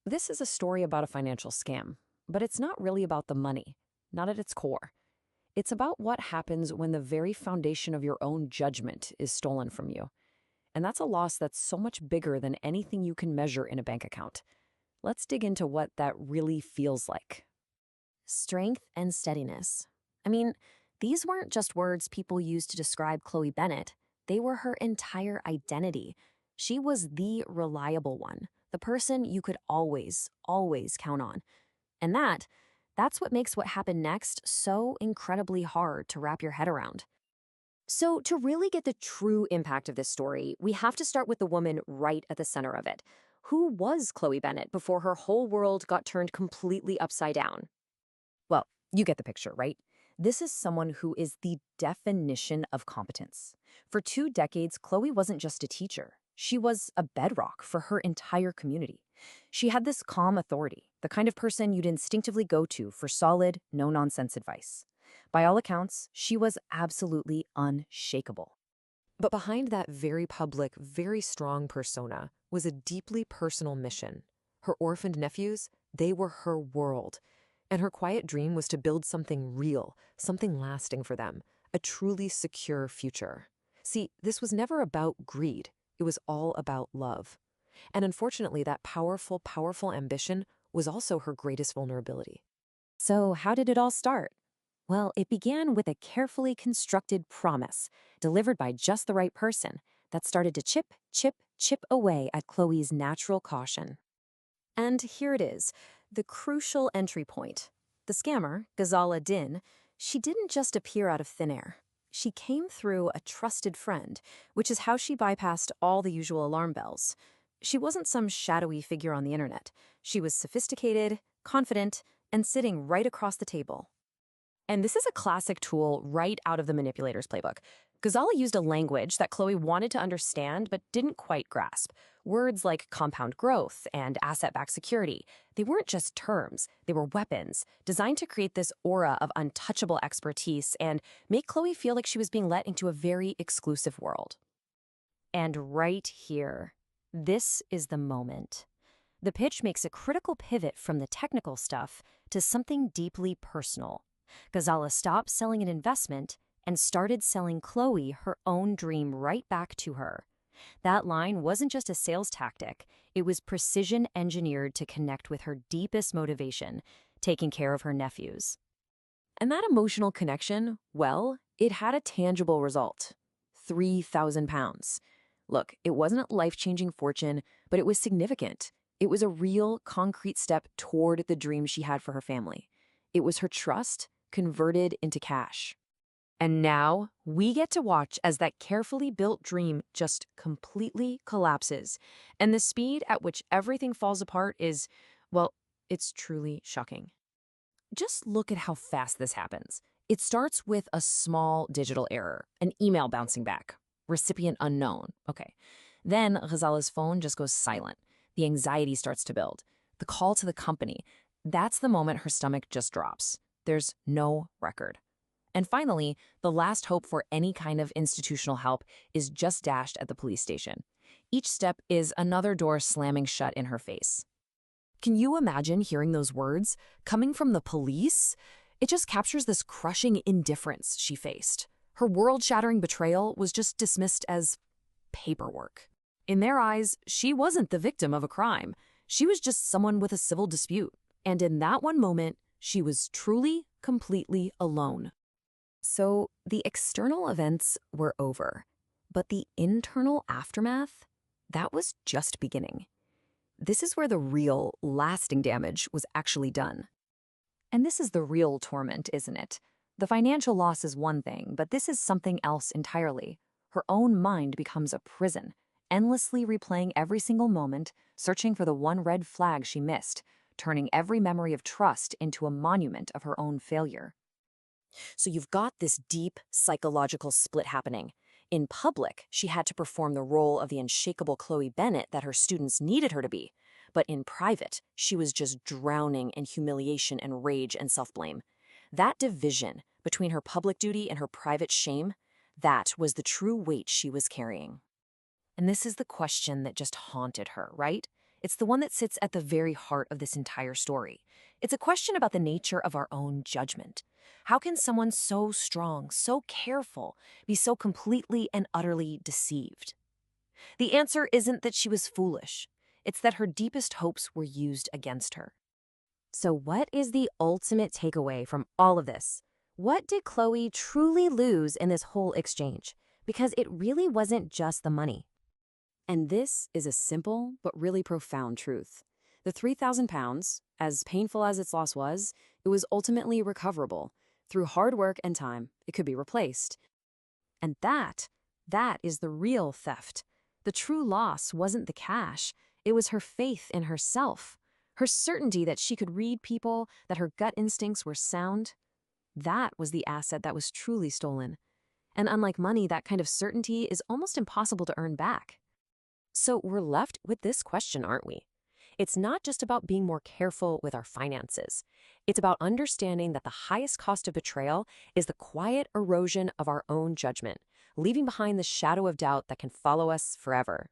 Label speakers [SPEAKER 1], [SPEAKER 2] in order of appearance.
[SPEAKER 1] This is a story about a financial scam, but it's not really about the money, not at its core. It's about what happens when the very foundation of your own judgment is stolen from you. And that's a loss that's so much bigger than anything you can measure in a bank account. Let's dig into what that really feels like.
[SPEAKER 2] Strength and steadiness. I mean, these weren't just words people used to describe Chloe Bennett. They were her entire identity. She was the reliable one, the person you could always count on. And that's what makes what happened next so incredibly hard to wrap your head around. So, to really get the true impact of this story, we have to start with the woman right at the center of it. Who was Chloe Bennett before her whole world got turned completely upside down?
[SPEAKER 1] Well, you get the picture, right? This is someone who is the definition of competence. For 2 decades, Chloe wasn't just a teacher. She was a bedrock for her entire community. She had this calm authority, the kind of person you'd instinctively go to for solid, no-nonsense advice. By all accounts, she was absolutely unshakable. But behind that very public, very strong persona was a deeply personal mission. Her orphaned nephews, they were her world. And her quiet dream was to build something real, something lasting for them, a truly secure future. See, this was never about greed. It was all about love. And unfortunately, that powerful ambition was also her greatest vulnerability. So how did it all start? Well, it began with a carefully constructed promise, delivered by just the right person, that started to chip away at Chloe's natural caution. And here it is, the crucial entry point. The scammer, Ghazala Din, she didn't just appear out of thin air. She came through a trusted friend, which is how she bypassed all the usual alarm bells. She wasn't some shadowy figure on the internet. She was sophisticated, confident, and sitting right across the table. And this is a classic tool right out of the manipulator's playbook. Ghazala used a language that Chloe wanted to understand but didn't quite grasp. Words like compound growth and asset-backed security, they weren't just terms, they were weapons, designed to create this aura of untouchable expertise and make Chloe feel like she was being let into a very exclusive world. And right here, this is the moment. The pitch makes a critical pivot from the technical stuff to something deeply personal. Ghazala stopped selling an investment and started selling Chloe her own dream right back to her. That line wasn't just a sales tactic, it was precision engineered to connect with her deepest motivation, taking care of her nephews. And that emotional connection, well, it had a tangible result. £3,000. Look, it wasn't a life-changing fortune, but it was significant. It was a real, concrete step toward the dream she had for her family. It was her trust converted into cash. And now we get to watch as that carefully built dream just completely collapses. And the speed at which everything falls apart is, well, it's truly shocking. Just look at how fast this happens. It starts with a small digital error, an email bouncing back, recipient unknown. Okay. Then Ghazala's phone just goes silent. The anxiety starts to build. The call to the company, that's the moment her stomach just drops. There's no record. And finally, the last hope for any kind of institutional help is just dashed at the police station. Each step is another door slamming shut in her face. Can you imagine hearing those words coming from the police? It just captures this crushing indifference she faced. Her world-shattering betrayal was just dismissed as paperwork. In their eyes, she wasn't the victim of a crime. She was just someone with a civil dispute. And in that one moment, she was truly, completely alone. So the external events were over, but the internal aftermath, that was just beginning. This is where the real, lasting damage was actually done. And this is the real torment, isn't it? The financial loss is one thing, but this is something else entirely. Her own mind becomes a prison, endlessly replaying every single moment, searching for the one red flag she missed, turning every memory of trust into a monument of her own failure. So you've got this deep psychological split happening. In public, she had to perform the role of the unshakable Chloe Bennett that her students needed her to be. But in private, she was just drowning in humiliation and rage and self-blame. That division between her public duty and her private shame, that was the true weight she was carrying. And this is the question that just haunted her, right? It's the one that sits at the very heart of this entire story. It's a question about the nature of our own judgment. How can someone so strong, so careful, be so completely and utterly deceived? The answer isn't that she was foolish. It's that her deepest hopes were used against her.
[SPEAKER 2] So, what is the ultimate takeaway from all of this? What did Chloe truly lose in this whole exchange? Because it really wasn't just the money.
[SPEAKER 1] And this is a simple but really profound truth. The £3,000, as painful as its loss was, it was ultimately recoverable. Through hard work and time, it could be replaced. And that is the real theft. The true loss wasn't the cash. It was her faith in herself. Her certainty that she could read people, that her gut instincts were sound. That was the asset that was truly stolen. And unlike money, that kind of certainty is almost impossible to earn back. So we're left with this question, aren't we? It's not just about being more careful with our finances. It's about understanding that the highest cost of betrayal is the quiet erosion of our own judgment, leaving behind the shadow of doubt that can follow us forever.